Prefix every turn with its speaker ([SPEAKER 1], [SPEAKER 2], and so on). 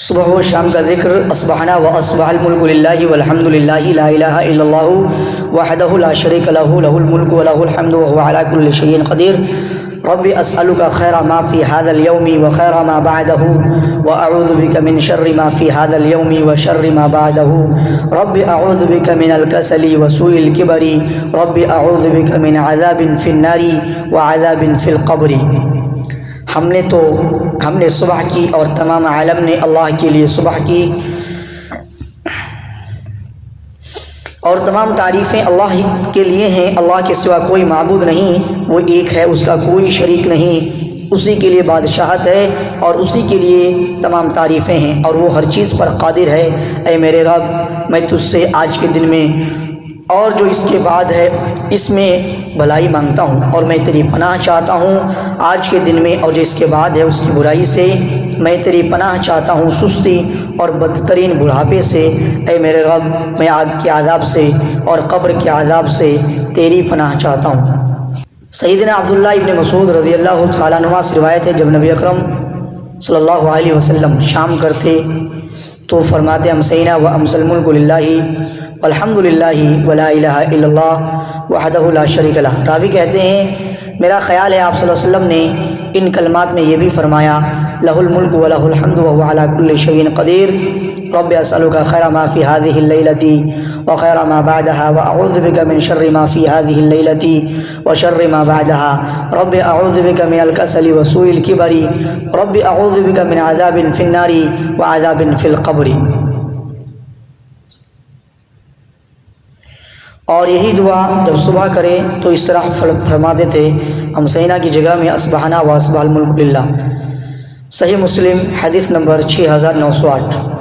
[SPEAKER 1] صبح و شام کا ذکر اصبحنا و اصبح الملک للہ والحمد للہ لا الہ الا اللہ وحدہ لا شریک لہ لہ الملک و لہ الحمد وهو علی کل شیء قدیر رب اسألک خیر ما فی هذا اليوم و خیر ما بعده و اعوذ بک من شر ما فی هذا اليوم و شر ما بعده رب اعوذ بک من الکسل و سوء الکبر رب اعوذ بک من عذاب فی النار و عذاب فی القبر۔ ہم نے صبح کی اور تمام عالم نے اللہ کے لیے صبح کی، اور تمام تعریفیں اللہ کے لیے ہیں۔ اللہ کے سوا کوئی معبود نہیں، وہ ایک ہے، اس کا کوئی شریک نہیں، اسی کے لیے بادشاہت ہے اور اسی کے لیے تمام تعریفیں ہیں، اور وہ ہر چیز پر قادر ہے۔ اے میرے رب، میں تجھ سے آج کے دن میں اور جو اس کے بعد ہے اس میں بھلائی مانگتا ہوں، اور میں تیری پناہ چاہتا ہوں آج کے دن میں اور جو اس کے بعد ہے اس کی برائی سے۔ میں تیری پناہ چاہتا ہوں سستی اور بدترین بڑھاپے سے۔ اے میرے رب، میں آگ کے عذاب سے اور قبر کے عذاب سے تیری پناہ چاہتا ہوں۔ سیدنا عبداللہ ابن مسعود رضی اللہ تعالیٰ عنہ سے روایت ہے، جب نبی اکرم صلی اللہ علیہ وسلم شام کرتے تو فرماتے امسینا و امسل الملک للہ والحمد للہ ولا الہ الا اللہ وحدہ لا شریک لہ۔ راوی کہتے ہیں میرا خیال ہے آپ صلی اللہ علیہ وسلم نے ان کلمات میں یہ بھی فرمایا لہ الملک ولہ الحمد وهو علی کل شیء قدیر رب اسألک خیر ما فی هذه الليلة وخیر ما بعدها واعوذ بک من شر ما فی هذه الليلة وشر ما بعدها رب اعوذ بک من الکسل وسوء الکبر رب اعوذ بک من عذاب فی النار وعذاب فی القبر۔ اور یہی دعا جب صبح کرے تو اس طرح فرماتے تھے امسینا کی جگہ میں اصبحنا و اصبح الملک للہ۔ صحیح مسلم حدیث نمبر 6908۔